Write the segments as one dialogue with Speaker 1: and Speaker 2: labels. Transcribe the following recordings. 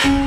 Speaker 1: Hola,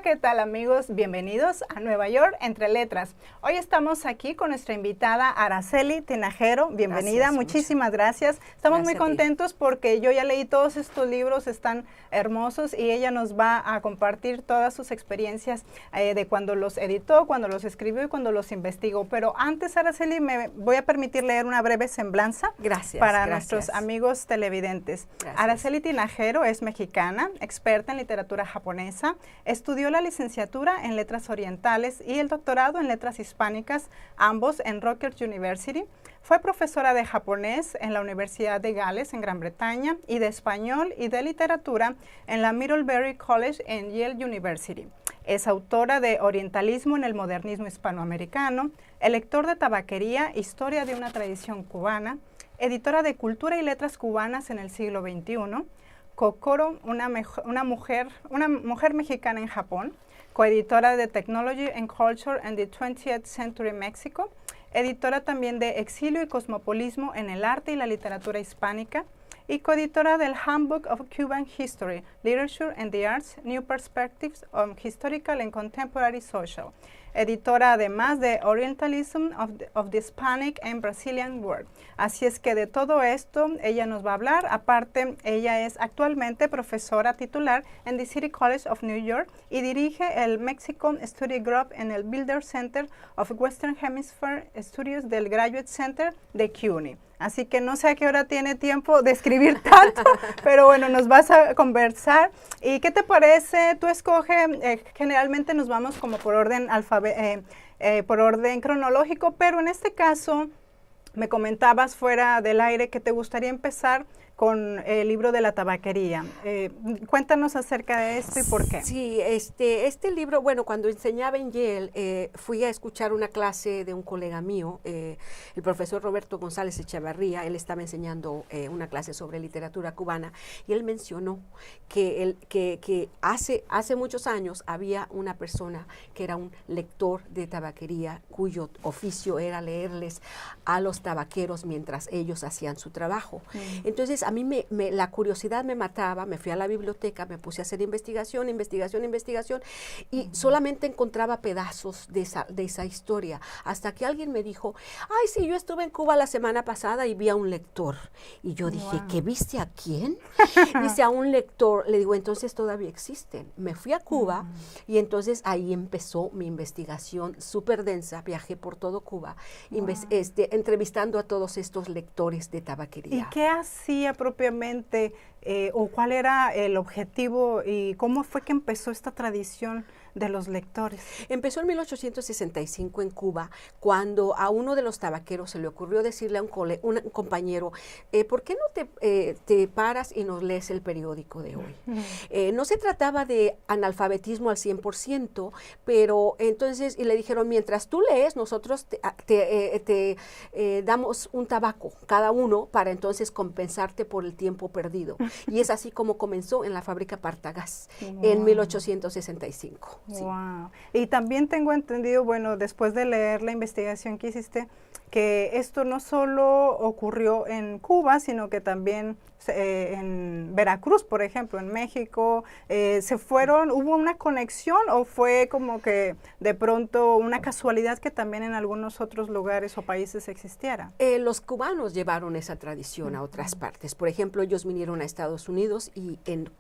Speaker 1: ¿qué tal amigos? Bienvenidos a Nueva York Entre Letras. Hoy estamos aquí con nuestra invitada Araceli Tinajero. Bienvenida, gracias, muchísimas gracias. Estamos muy contentos porque yo ya leí todos estos libros, están hermosos y ella nos va a compartir todas sus experiencias de cuando los editó, cuando los escribió y cuando los investigó. Pero antes, Araceli, me voy a permitir leer una breve semblanza para nuestros amigos televidentes. Gracias. Araceli Tinajero es mexicana, experta en literatura japonesa, estudió la licenciatura en Letras Orientales y el doctorado en Letras Hispánicas, ambos en Rutgers University. Fue profesora de japonés en la Universidad de Gales, en Gran Bretaña, y de español y de literatura en la Middlebury College en Yale University. Es autora de Orientalismo en el Modernismo Hispanoamericano, el lector de Tabaquería, Historia de una Tradición Cubana, editora de Cultura y Letras Cubanas en el siglo XXI, Kokoro, una mujer mexicana en Japón, coeditora de Technology and Culture in the 20th Century Mexico, editora también de Exilio y Cosmopolismo en el Arte y la Literatura Hispánica, y coeditora del Handbook of Cuban History, Literature and the Arts, New Perspectives on Historical and Contemporary Social. Editora además de Orientalism of the Hispanic and Brazilian World. Así es que de todo esto ella nos va a hablar. Aparte, ella es actualmente profesora titular en the City College of New York y dirige el Mexican Study Group en el Builder Center of Western Hemisphere Studios del Graduate Center de CUNY. Así que no sé a qué hora tiene tiempo de escribir tanto, pero bueno, nos vas a conversar. ¿Y qué te parece? Tú escoge, generalmente nos vamos como por orden por orden cronológico, pero en este caso me comentabas fuera del aire que te gustaría empezar con el libro de la tabaquería. Cuéntanos acerca de esto y por qué.
Speaker 2: Sí, este libro, bueno, cuando enseñaba en Yale, fui a escuchar una clase de un colega mío, el profesor Roberto González Echevarría. Él estaba enseñando una clase sobre literatura cubana y él mencionó que hace muchos años había una persona que era un lector de tabaquería cuyo oficio era leerles a los tabaqueros mientras ellos hacían su trabajo. Entonces, a mí la curiosidad me mataba, me fui a la biblioteca, me puse a hacer investigación, y solamente encontraba pedazos de esa historia, hasta que alguien me dijo, ay, sí, yo estuve en Cuba la semana pasada y vi a un lector. Y yo dije, ¿qué viste a quién? Dice, a un lector. Le digo, entonces todavía existen. Me fui a Cuba y entonces ahí empezó mi investigación súper densa. Viajé por todo Cuba, entrevistando a todos estos lectores de tabaquería.
Speaker 1: ¿Y qué hacía propiamente o cuál era el objetivo y cómo fue que empezó esta tradición de los lectores?
Speaker 2: Empezó en 1865 en Cuba, cuando a uno de los tabaqueros se le ocurrió decirle a un compañero, ¿por qué no te paras y nos lees el periódico de hoy? No se trataba de analfabetismo al 100%, pero entonces, y le dijeron, mientras tú lees, nosotros te damos un tabaco, cada uno, para entonces compensarte por el tiempo perdido. Y es así como comenzó en la fábrica Partagás, en 1865. Sí.
Speaker 1: Wow. Y también tengo entendido, bueno, después de leer la investigación que hiciste, que esto no solo ocurrió en Cuba, sino que también en Veracruz, por ejemplo, en México, ¿hubo una conexión o fue como que de pronto una casualidad que también en algunos otros lugares o países existiera?
Speaker 2: Los cubanos llevaron esa tradición a otras partes. Por ejemplo, ellos vinieron a Estados Unidos y en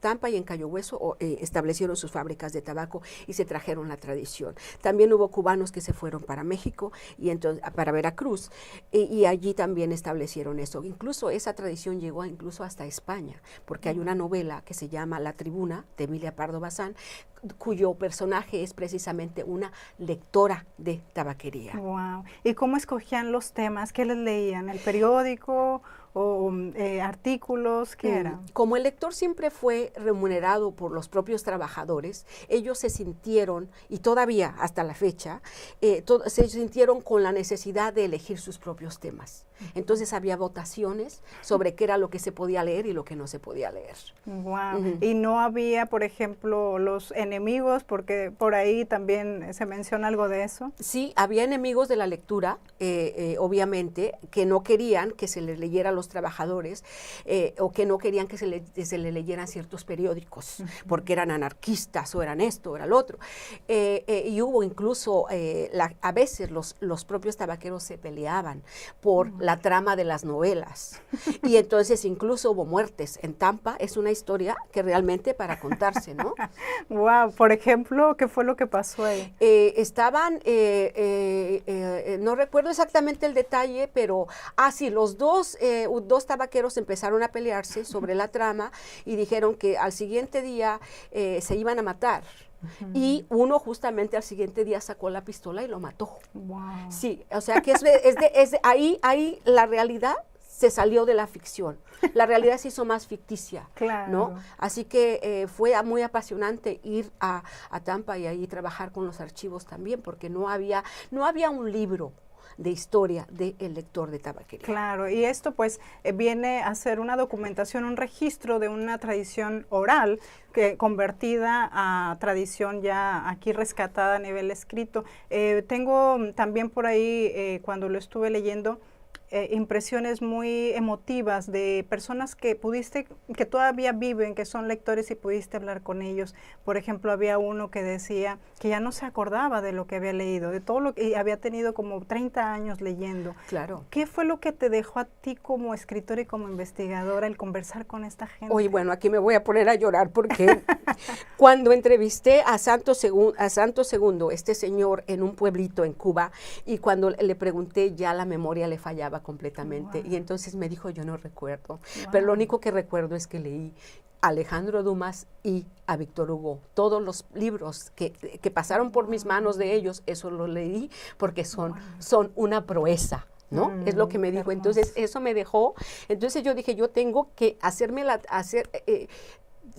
Speaker 2: Tampa y en Cayo Hueso establecieron sus fábricas de tabaco y se trajeron la tradición. También hubo cubanos que se fueron para México y entonces para Veracruz y allí también establecieron eso. Incluso esa tradición llegó incluso hasta España, porque hay una novela que se llama La Tribuna, de Emilia Pardo Bazán, cuyo personaje es precisamente una lectora de tabaquería.
Speaker 1: Wow. ¿Y cómo escogían los temas? ¿Qué les leían? ¿El periódico o artículos? ¿Qué era?
Speaker 2: Como el lector siempre fue remunerado por los propios trabajadores, ellos se sintieron, y todavía hasta la fecha, se sintieron con la necesidad de elegir sus propios temas. Entonces había votaciones sobre qué era lo que se podía leer y lo que no se podía leer.
Speaker 1: Wow. Y no había, por ejemplo, los enemigos, porque por ahí también se menciona algo de eso.
Speaker 2: Sí, había enemigos de la lectura, obviamente, que no querían que se les leyera a los trabajadores o que no querían que se le leyeran ciertos periódicos, porque eran anarquistas o eran esto o era lo otro. Y hubo incluso, a veces los propios tabaqueros se peleaban por la trama de las novelas. Y entonces incluso hubo muertes. En Tampa es una historia que realmente para contarse, ¿no?
Speaker 1: Wow, por ejemplo, ¿qué fue lo que pasó ahí?
Speaker 2: Estaban, no recuerdo exactamente el detalle, pero, sí, los dos tabaqueros empezaron a pelearse sobre la trama y dijeron que al siguiente día se iban a matar. Y uno justamente al siguiente día sacó la pistola y lo mató.
Speaker 1: Wow.
Speaker 2: Sí, o sea que ahí la realidad se salió de la ficción. La realidad se hizo más ficticia,
Speaker 1: claro,
Speaker 2: ¿no? Así que fue muy apasionante ir a Tampa y ahí trabajar con los archivos también, porque no había un libro de historia del lector de tabaquería.
Speaker 1: Claro, y esto pues viene a ser una documentación, un registro de una tradición oral que convertida a tradición ya aquí rescatada a nivel escrito. Tengo también por ahí, cuando lo estuve leyendo, impresiones muy emotivas de personas que todavía viven, que son lectores y pudiste hablar con ellos. Por ejemplo, había uno que decía que ya no se acordaba de lo que había leído, de todo lo que había tenido como 30 años leyendo.
Speaker 2: Claro.
Speaker 1: ¿Qué fue lo que te dejó a ti como escritora y como investigadora el conversar con esta gente?
Speaker 2: Oye, bueno, aquí me voy a poner a llorar porque cuando entrevisté a Santo Segundo, este señor en un pueblito en Cuba, y cuando le pregunté ya la memoria le fallaba completamente. Wow. Y entonces me dijo, yo no recuerdo, pero lo único que recuerdo es que leí a Alejandro Dumas y a Víctor Hugo. Todos los libros que pasaron por mis manos de ellos, eso lo leí porque son una proeza, ¿no? Es lo que me dijo. Entonces eso me dejó. Entonces yo dije, yo tengo que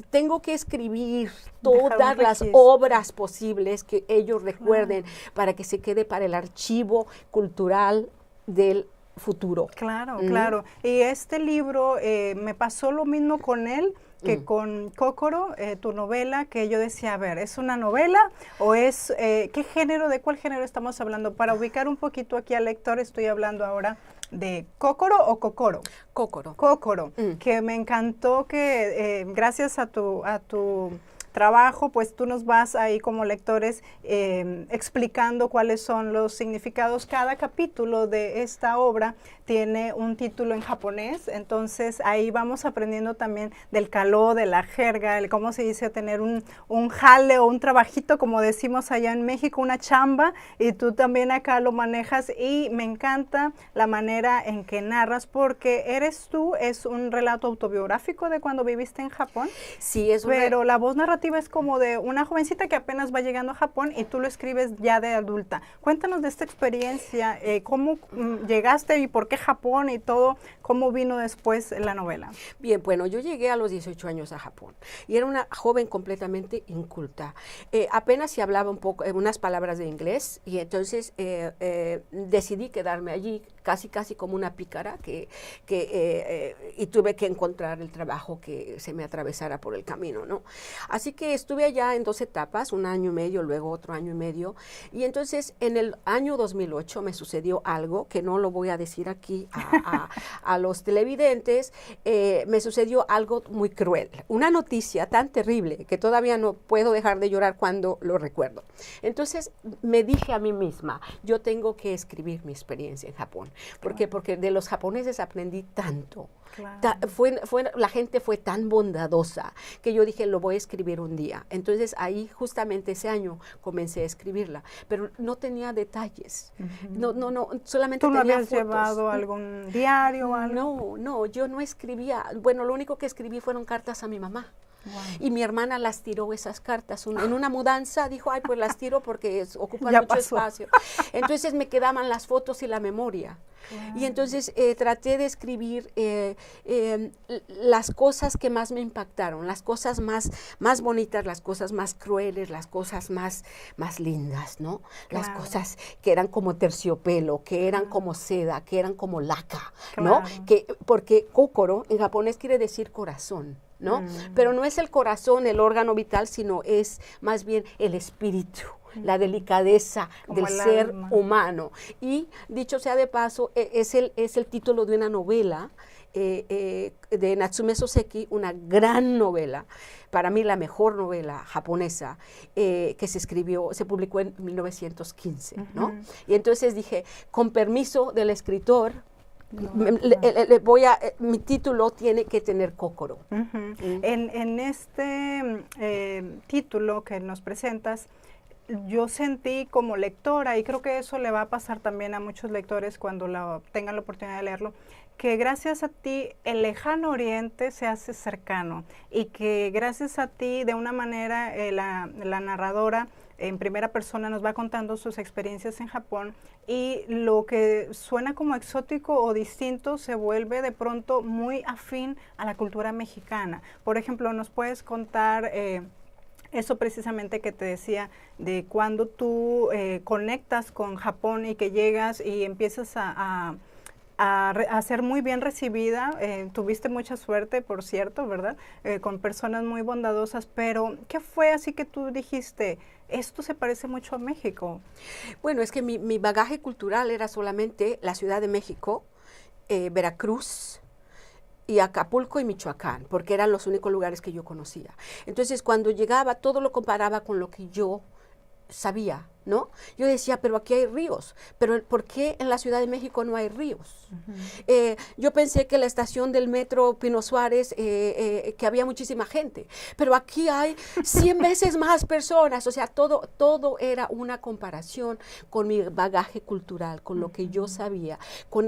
Speaker 2: tengo que escribir todas las obras posibles que ellos recuerden para que se quede para el archivo cultural del futuro.
Speaker 1: Claro, claro. Y este libro, me pasó lo mismo con él que con Cócoro, tu novela, que yo decía, a ver, ¿es una novela o es, qué género, de cuál género estamos hablando? Para ubicar un poquito aquí al lector, estoy hablando ahora de Cócoro o Cocoro.
Speaker 2: Cócoro.
Speaker 1: Cócoro, que me encantó que gracias a tu trabajo, pues tú nos vas ahí como lectores explicando cuáles son los significados. Cada capítulo de esta obra tiene un título en japonés, entonces ahí vamos aprendiendo también del caló, de la jerga, el cómo se dice tener un jale o un trabajito, como decimos allá en México, una chamba, y tú también acá lo manejas, y me encanta la manera en que narras, porque es un relato autobiográfico de cuando viviste en Japón.
Speaker 2: Sí, es
Speaker 1: pero la voz narrativa es como de una jovencita que apenas va llegando a Japón y tú lo escribes ya de adulta. Cuéntanos de esta experiencia, cómo llegaste y por qué Japón y todo, cómo vino después la novela.
Speaker 2: Bien, bueno, yo llegué a los 18 años a Japón y era una joven completamente inculta. Apenas si hablaba un poco, unas palabras de inglés, y entonces decidí quedarme allí casi como una pícara y tuve que encontrar el trabajo que se me atravesara por el camino, ¿no? Así que estuve allá en 2 etapas, 1 año y medio, luego otro año y medio, y entonces en el año 2008 me sucedió algo que no lo voy a decir aquí a los televidentes. Me sucedió algo muy cruel, una noticia tan terrible que todavía no puedo dejar de llorar cuando lo recuerdo. Entonces me dije a mí misma, yo tengo que escribir mi experiencia en Japón. ¿Por qué? Porque de los japoneses aprendí tanto. Claro. La gente fue tan bondadosa que yo dije, lo voy a escribir un día. Entonces ahí justamente ese año comencé a escribirla, pero no tenía detalles. No, solamente tenía fotos. ¿Tú no habías
Speaker 1: llevado algún diario o algo?
Speaker 2: No, yo no escribía. Bueno, lo único que escribí fueron cartas a mi mamá.
Speaker 1: Wow.
Speaker 2: Y mi hermana las tiró esas cartas. En una mudanza dijo, ay, pues las tiro porque ocupan
Speaker 1: Ya
Speaker 2: mucho
Speaker 1: pasó.
Speaker 2: espacio. Entonces me quedaban las fotos y la memoria.
Speaker 1: Wow.
Speaker 2: Y entonces traté de escribir las cosas que más me impactaron, las cosas más bonitas, las cosas más crueles, las cosas más lindas, ¿no? Las
Speaker 1: Claro.
Speaker 2: cosas que eran como terciopelo, que eran como seda, que eran como laca, ¿no?
Speaker 1: Claro.
Speaker 2: Porque kokoro en japonés quiere decir corazón, ¿no? Pero no es el corazón, el órgano vital, sino es más bien el espíritu, la delicadeza
Speaker 1: Como
Speaker 2: del
Speaker 1: el
Speaker 2: ser
Speaker 1: alma.
Speaker 2: humano. Y dicho sea de paso, es el título de una novela de Natsume Soseki, una gran novela, para mí la mejor novela japonesa que se publicó en 1915, ¿no? Y entonces dije, con permiso del escritor, mi título tiene que tener kokoro.
Speaker 1: En este título que nos presentas, yo sentí como lectora, y creo que eso le va a pasar también a muchos lectores cuando tengan la oportunidad de leerlo, que gracias a ti el lejano oriente se hace cercano, y que gracias a ti de una manera la narradora en primera persona nos va contando sus experiencias en Japón, y lo que suena como exótico o distinto se vuelve de pronto muy afín a la cultura mexicana. Por ejemplo, ¿nos puedes contar eso precisamente que te decía, de cuando tú conectas con Japón y que llegas y empiezas a ser muy bien recibida? Tuviste mucha suerte, por cierto, ¿verdad? Con personas muy bondadosas, pero ¿qué fue así que tú dijiste, esto se parece mucho a México?
Speaker 2: Bueno, es que mi bagaje cultural era solamente la Ciudad de México, Veracruz, y Acapulco y Michoacán, porque eran los únicos lugares que yo conocía. Entonces, cuando llegaba, todo lo comparaba con lo que yo sabía, ¿no? Yo decía, pero aquí hay ríos, pero ¿por qué en la Ciudad de México no hay ríos? Yo pensé que la estación del metro Pino Suárez, que había muchísima gente, pero aquí hay 100 veces más personas. O sea, todo era una comparación con mi bagaje cultural, con lo que yo sabía, con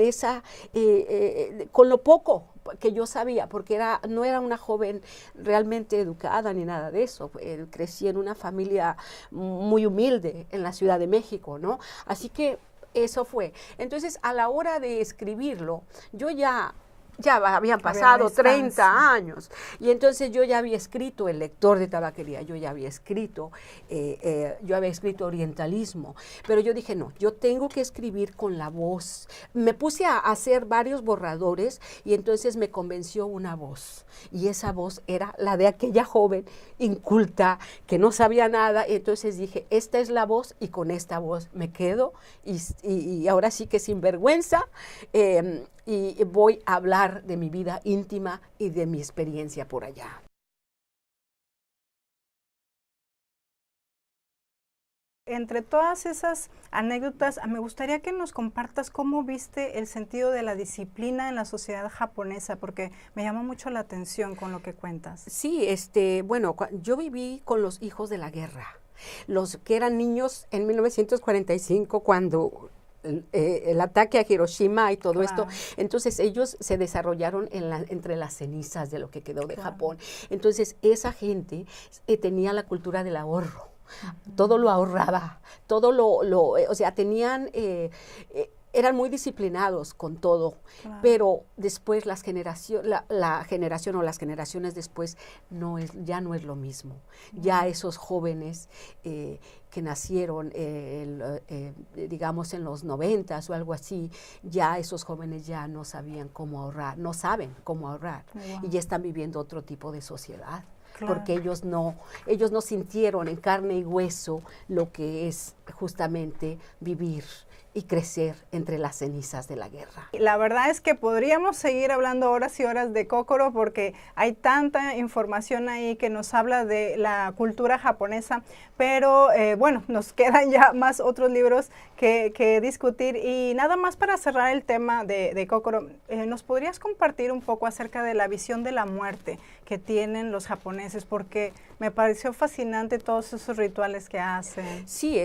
Speaker 2: con lo poco que yo sabía, porque no era una joven realmente educada ni nada de eso. Crecí en una familia muy humilde en la Ciudad de México, ¿no? Así que eso fue. Entonces, a la hora de escribirlo, yo ya habían pasado 30 años, y entonces yo ya había escrito El lector de tabaquería, yo había escrito orientalismo, pero yo dije, no, yo tengo que escribir con la voz. Me puse a hacer varios borradores, y entonces me convenció una voz, y esa voz era la de aquella joven inculta, que no sabía nada. Y entonces dije, esta es la voz, y con esta voz me quedo, y ahora sí que sin vergüenza, y voy a hablar de mi vida íntima y de mi experiencia por allá.
Speaker 1: Entre todas esas anécdotas, me gustaría que nos compartas cómo viste el sentido de la disciplina en la sociedad japonesa, porque me llamó mucho la atención con lo que cuentas.
Speaker 2: Sí, bueno, yo viví con los hijos de la guerra, los que eran niños en 1945, cuando el ataque a Hiroshima y todo esto. Entonces ellos se desarrollaron entre las cenizas de lo que quedó de Japón. Entonces esa gente tenía la cultura del ahorro. Todo lo ahorraba, o sea, tenían, eran muy disciplinados con todo, pero después la generación o las generaciones después ya no es lo mismo. Ya esos jóvenes que nacieron, digamos, en los 90s o algo así, ya esos jóvenes ya no sabían cómo ahorrar, no saben cómo ahorrar, y ya están viviendo otro tipo de sociedad. Porque ellos no sintieron en carne y hueso lo que es justamente vivir y crecer entre las cenizas de la guerra.
Speaker 1: La verdad es que podríamos seguir hablando horas y horas de Kokoro, porque hay tanta información ahí que nos habla de la cultura japonesa, pero bueno, nos quedan ya más otros libros que discutir. Y nada más para cerrar el tema de Kokoro, ¿nos podrías compartir un poco acerca de la visión de la muerte que tienen los japoneses? Porque me pareció fascinante todos esos rituales que hacen.
Speaker 2: Sí,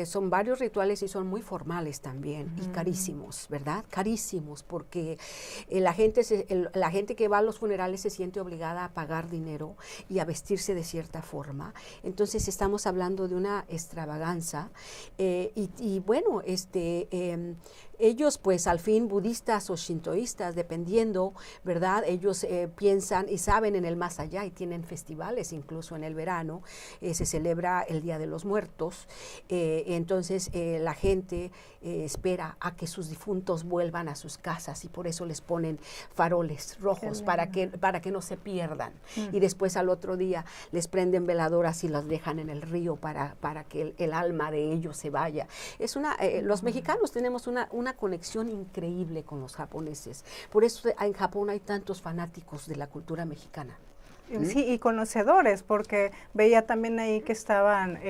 Speaker 2: son varios rituales y son muy formales también y carísimos, ¿verdad? Carísimos, porque la gente que va a los funerales se siente obligada a pagar dinero y a vestirse de cierta forma. Entonces estamos hablando de una extravaganza y bueno, ellos pues al fin budistas o shintoístas, dependiendo, ¿verdad? Ellos piensan y saben en el más allá y tienen festivales incluso en el verano, se celebra el Día de los Muertos, entonces la gente espera a que sus difuntos vuelvan a sus casas y por eso les ponen faroles rojos para que no se pierdan y después al otro día les prenden veladoras y las dejan en el río para que el alma de ellos se vaya. Los mexicanos tenemos una conexión increíble con los japoneses. Por eso en Japón hay tantos fanáticos de la cultura mexicana.
Speaker 1: Sí, y conocedores, porque veía también ahí que estaban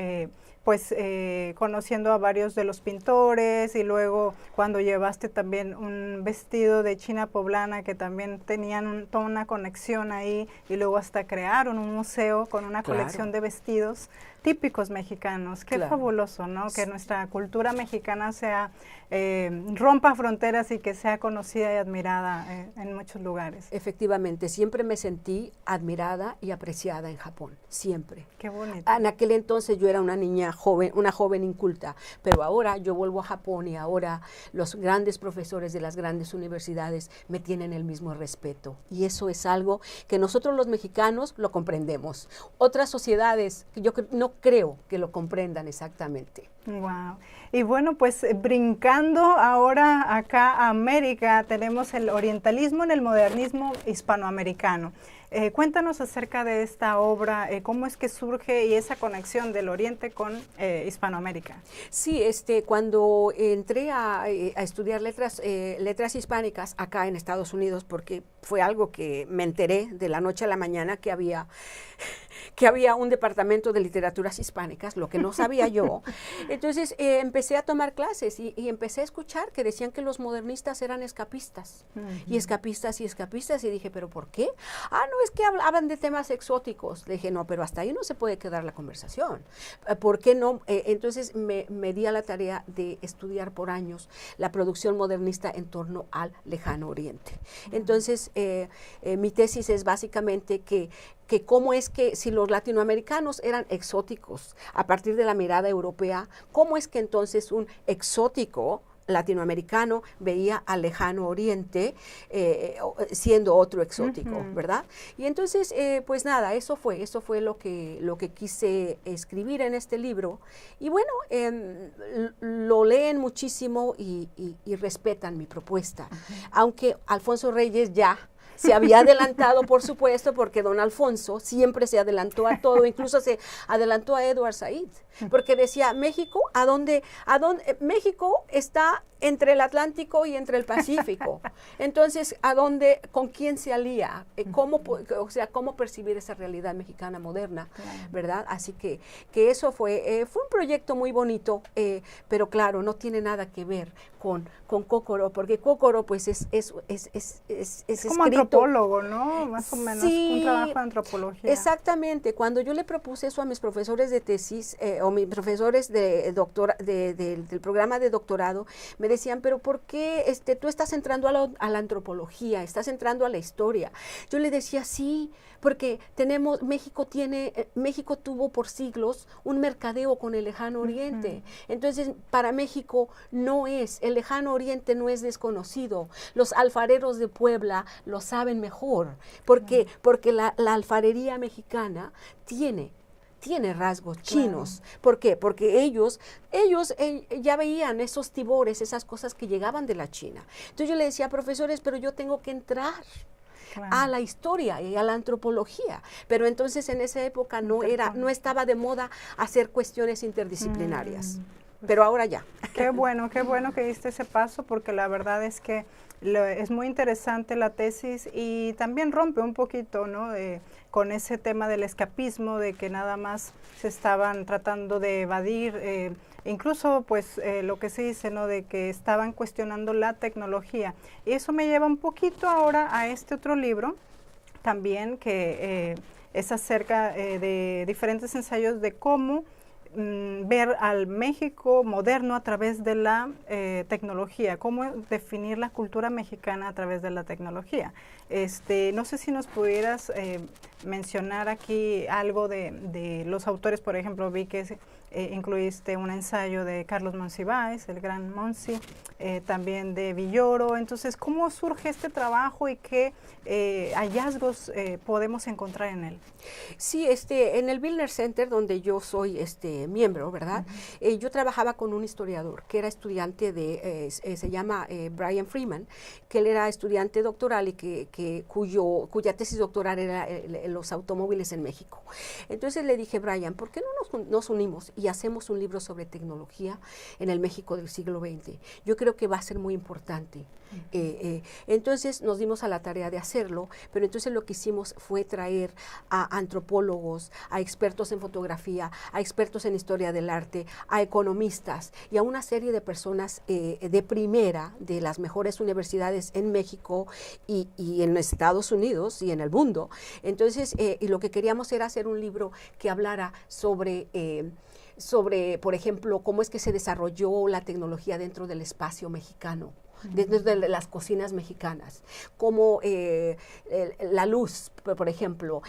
Speaker 1: conociendo a varios de los pintores y luego cuando llevaste también un vestido de China poblana que también tenían toda una conexión ahí y luego hasta crearon un museo con una colección de vestidos típicos mexicanos. Qué fabuloso, ¿no? Que nuestra cultura mexicana rompa fronteras y que sea conocida y admirada en muchos lugares.
Speaker 2: Efectivamente, siempre me sentí admirada y apreciada en Japón, siempre.
Speaker 1: Qué bonito.
Speaker 2: En aquel entonces yo era una niña joven, una joven inculta, pero ahora yo vuelvo a Japón y ahora los grandes profesores de las grandes universidades me tienen el mismo respeto. Y eso es algo que nosotros los mexicanos lo comprendemos. Otras sociedades, yo no creo que lo comprendan exactamente.
Speaker 1: Wow. Y bueno, pues brincando ahora acá a América, tenemos el orientalismo en el modernismo hispanoamericano. Cuéntanos acerca de esta obra, cómo es que surge y esa conexión del Oriente con Hispanoamérica.
Speaker 2: Sí, cuando entré a estudiar letras hispánicas acá en Estados Unidos, porque fue algo que me enteré de la noche a la mañana que había un departamento de literaturas hispánicas, lo que no sabía yo. Entonces empecé a tomar clases y empecé a escuchar que decían que los modernistas eran escapistas, y escapistas, y dije, ¿pero por qué? No, es que hablaban de temas exóticos. Le dije, no, pero hasta ahí no se puede quedar la conversación. ¿Por qué no? Entonces me di a la tarea de estudiar por años la producción modernista en torno al Lejano Oriente. Entonces, mi tesis es básicamente que cómo es que si los latinoamericanos eran exóticos a partir de la mirada europea, cómo es que entonces un exótico latinoamericano veía al Lejano Oriente siendo otro exótico, ¿verdad? Y entonces, pues nada, eso fue lo que quise escribir en este libro. Y bueno, lo leen muchísimo y respetan mi propuesta, aunque Alfonso Reyes ya se había adelantado, por supuesto, porque don Alfonso siempre se adelantó a todo, incluso se adelantó a Edward Said, porque decía, México, México está entre el Atlántico y entre el Pacífico. Entonces, con quién se alía? ¿Cómo percibir esa realidad mexicana moderna? ¿Verdad? Así que eso fue un proyecto muy bonito, pero claro, no tiene nada que ver con Cócoro, porque Cócoro pues es
Speaker 1: como antropólogo, ¿no? Más o menos, un trabajo de antropología.
Speaker 2: Exactamente. Cuando yo le propuse eso a mis profesores de tesis, o mis profesores del programa de doctorado, me decían, pero ¿por qué tú estás entrando a la antropología, estás entrando a la historia? Yo le decía, sí, porque México tuvo por siglos un mercadeo con el Lejano Oriente. Entonces, para México el Lejano Oriente no es desconocido. Los alfareros de Puebla lo saben mejor. Porque la alfarería mexicana tiene rasgos chinos. ¿Por qué? Porque ellos ya veían esos tibores, esas cosas que llegaban de la China. Entonces yo le decía, profesores, pero yo tengo que entrar a la historia y a la antropología, pero entonces en esa época no estaba de moda hacer cuestiones interdisciplinarias, pero ahora ya.
Speaker 1: Qué bueno que diste ese paso, porque la verdad es que es muy interesante la tesis y también rompe un poquito, ¿no? Con ese tema del escapismo, de que nada más se estaban tratando de evadir, incluso pues lo que se dice, ¿no? De que estaban cuestionando la tecnología. Y eso me lleva un poquito ahora a este otro libro, también que es acerca de diferentes ensayos de cómo ver al México moderno a través de la tecnología, cómo definir la cultura mexicana a través de la tecnología. No sé si nos pudieras mencionar aquí algo de los autores, por ejemplo, vi que incluiste un ensayo de Carlos Monsiváis, el gran Monsi, también de Villoro. Entonces, ¿cómo surge este trabajo y qué hallazgos podemos encontrar en él?
Speaker 2: Sí, en el Bildner Center, donde yo soy miembro, ¿verdad? Yo trabajaba con un historiador que era estudiante se llama Brian Freeman, que él era estudiante doctoral y cuya tesis doctoral era los automóviles en México. Entonces le dije, Brian, ¿por qué no nos unimos y hacemos un libro sobre tecnología en el México del siglo XX? Yo creo que va a ser muy importante. Entonces nos dimos a la tarea de hacerlo, pero entonces lo que hicimos fue traer a antropólogos, a expertos en fotografía, a expertos en historia del arte, a economistas y a una serie de personas de primera de las mejores universidades en México y en Estados Unidos y en el mundo. Entonces, y lo que queríamos era hacer un libro que hablara sobre, por ejemplo, cómo es que se desarrolló la tecnología dentro del espacio mexicano, dentro de las cocinas mexicanas, como la luz, por ejemplo,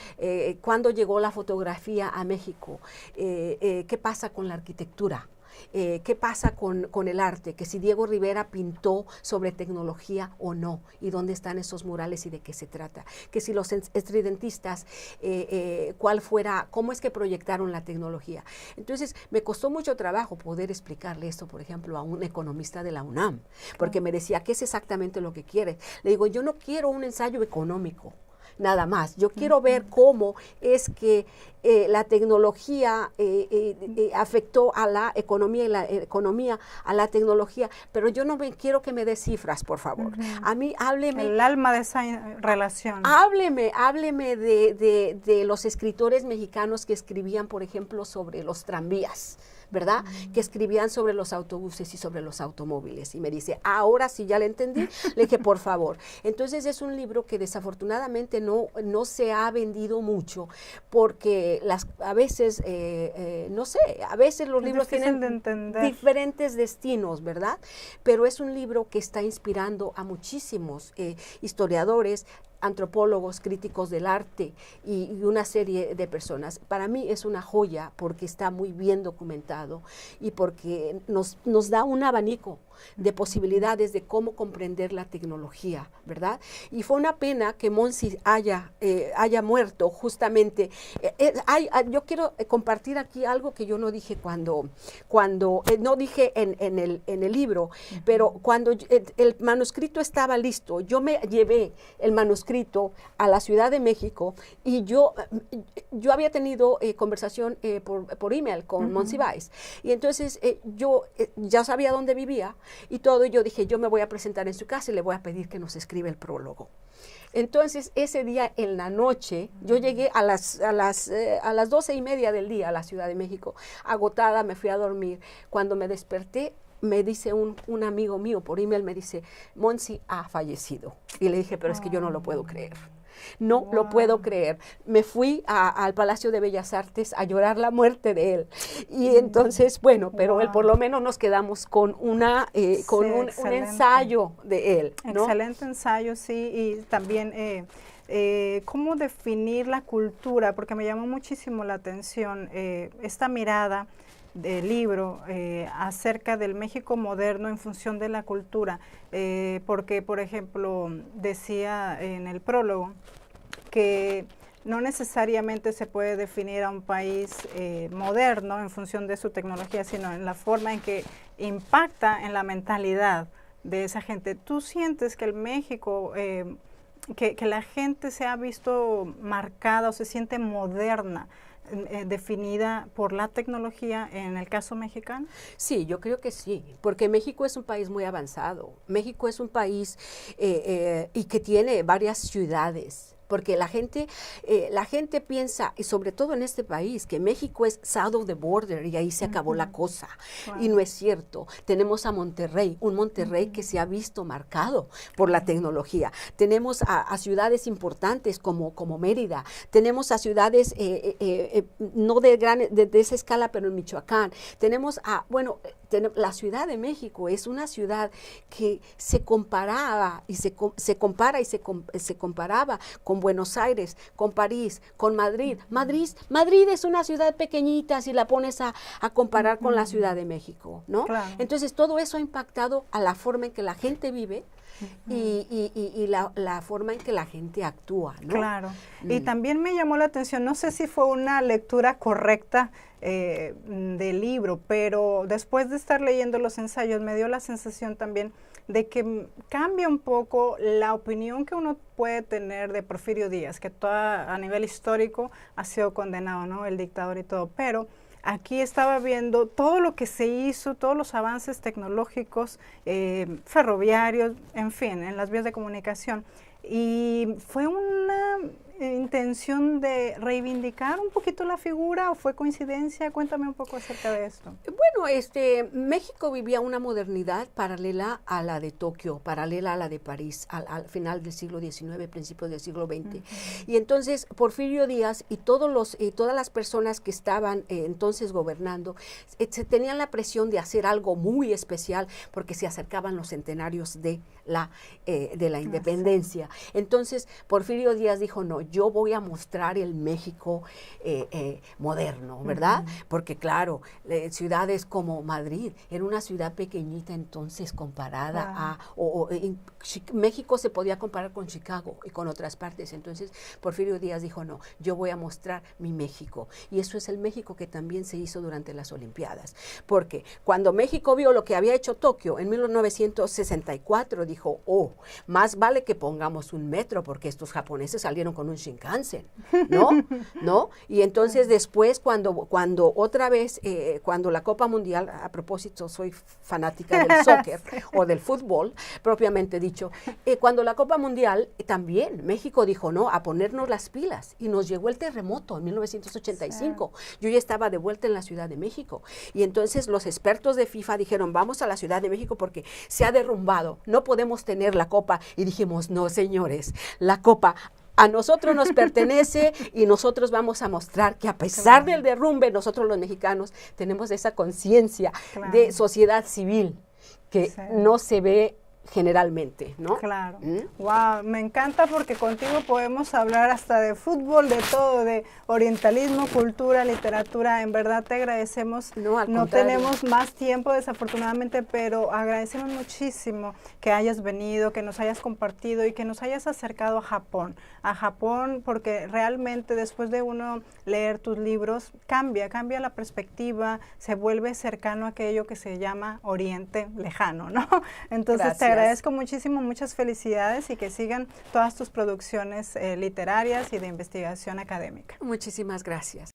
Speaker 2: cuándo llegó la fotografía a México, qué pasa con la arquitectura. ¿Qué pasa con el arte? Que si Diego Rivera pintó sobre tecnología o no, y dónde están esos murales y de qué se trata. Que si los estridentistas, cómo es que proyectaron la tecnología. Entonces, me costó mucho trabajo poder explicarle esto, por ejemplo, a un economista de la UNAM, porque me decía, ¿qué es exactamente lo que quieres? Le digo, yo no quiero un ensayo económico, nada más. Yo quiero ver cómo es que la tecnología afectó a la economía y la economía a la tecnología, pero yo no quiero que me dé cifras, por favor. A mí, hábleme.
Speaker 1: El alma de esa relación.
Speaker 2: Hábleme de los escritores mexicanos que escribían, por ejemplo, sobre los tranvías, ¿verdad? Que escribían sobre los autobuses y sobre los automóviles. Y me dice, ahora sí ya le entendí. Le dije, por favor. Entonces es un libro que desafortunadamente no se ha vendido mucho porque a veces, no sé, a veces los libros tienen diferentes destinos, ¿verdad? Pero es un libro que está inspirando a muchísimos historiadores, antropólogos, críticos del arte y una serie de personas. Para mí es una joya porque está muy bien documentado y porque nos da un abanico de posibilidades de cómo comprender la tecnología, ¿verdad? Y fue una pena que Monsi haya muerto justamente. Yo quiero compartir aquí algo que yo no dije cuando no dije en el libro, pero cuando el manuscrito estaba listo, yo me llevé el manuscrito a la Ciudad de México y yo había tenido conversación por email con Monsiváis, y entonces yo ya sabía dónde vivía y todo, y yo dije, yo me voy a presentar en su casa y le voy a pedir que nos escriba el prólogo. Entonces, ese día en la noche, yo llegué a las 12:30 del día a la Ciudad de México, agotada, me fui a dormir. Cuando me desperté, me dice un amigo mío por email, me dice, Monsi ha fallecido. Y le dije, pero es que yo no lo puedo creer. No lo puedo creer. Me fui al Palacio de Bellas Artes a llorar la muerte de él. Y entonces, bueno, pero él por lo menos nos quedamos con un ensayo de él, ¿no?
Speaker 1: Excelente ensayo, sí. Y también cómo definir la cultura, porque me llamó muchísimo la atención esta mirada del libro acerca del México moderno en función de la cultura, porque, por ejemplo, decía en el prólogo que no necesariamente se puede definir a un país moderno en función de su tecnología, sino en la forma en que impacta en la mentalidad de esa gente. ¿Tú sientes que el México, que la gente se ha visto marcada o se siente moderna, definida por la tecnología en el caso mexicano?
Speaker 2: Sí, yo creo que sí, porque México es un país muy avanzado. México es un país y que tiene varias ciudades porque la gente piensa, y sobre todo en este país, que México es south of the border y ahí se acabó la cosa. Wow. Y no es cierto. Tenemos a Monterrey, un Monterrey que se ha visto marcado por la tecnología. Tenemos a ciudades importantes como Mérida. Tenemos a ciudades no de esa escala, pero en Michoacán. Tenemos la Ciudad de México es una ciudad que se comparaba y se comparaba con Buenos Aires, con París, con Madrid. Madrid es una ciudad pequeñita si la pones a comparar con la Ciudad de México, ¿no? Claro. Entonces todo eso ha impactado a la forma en que la gente vive y la forma en que la gente actúa, ¿no?
Speaker 1: Claro. Y también me llamó la atención, no sé si fue una lectura correcta del libro, pero después de estar leyendo los ensayos me dio la sensación también de que cambia un poco la opinión que uno puede tener de Porfirio Díaz, que a nivel histórico ha sido condenado, ¿no? El dictador y todo, pero aquí estaba viendo todo lo que se hizo, todos los avances tecnológicos, ferroviarios, en fin, en las vías de comunicación. Y fue una intención de reivindicar un poquito la figura o fue coincidencia. Cuéntame un poco acerca de esto.
Speaker 2: Bueno, México vivía una modernidad paralela a la de Tokio, paralela a la de París, al final del siglo XIX, principios del siglo XX. Y entonces Porfirio Díaz y todas las personas que estaban entonces gobernando tenían la presión de hacer algo muy especial porque se acercaban los centenarios de la independencia. Entonces Porfirio Díaz dijo, no, yo voy a mostrar el México moderno, ¿verdad? Porque claro, ciudades como Madrid era una ciudad pequeñita entonces comparada México se podía comparar con Chicago y con otras partes. Entonces Porfirio Díaz dijo, no, yo voy a mostrar mi México. Y eso es el México que también se hizo durante las Olimpiadas. Porque cuando México vio lo que había hecho Tokio en 1964, dijo, más vale que pongamos un metro porque estos japoneses salieron con un Shinkansen, ¿no? Y entonces después cuando otra vez, cuando la Copa Mundial, a propósito soy fanática del soccer o del fútbol, propiamente dicho, cuando la Copa Mundial también México dijo, no, a ponernos las pilas y nos llegó el terremoto en 1985. Sí. Yo ya estaba de vuelta en la Ciudad de México y entonces los expertos de FIFA dijeron, vamos a la Ciudad de México porque se ha derrumbado, no podemos tener la Copa. Y dijimos, no, señores, la Copa a nosotros nos pertenece y nosotros vamos a mostrar que a pesar del derrumbe, nosotros los mexicanos tenemos esa conciencia de sociedad civil que no se ve generalmente, ¿no?
Speaker 1: Claro. Wow, me encanta porque contigo podemos hablar hasta de fútbol, de todo, de orientalismo, cultura, literatura. En verdad te agradecemos. No tenemos más tiempo desafortunadamente, pero agradecemos muchísimo que hayas venido, que nos hayas compartido y que nos hayas acercado a Japón, porque realmente después de uno leer tus libros cambia la perspectiva, se vuelve cercano a aquello que se llama Oriente Lejano, ¿no? Entonces te agradezco muchísimo, muchas felicidades y que sigan todas tus producciones literarias y de investigación académica.
Speaker 2: Muchísimas gracias.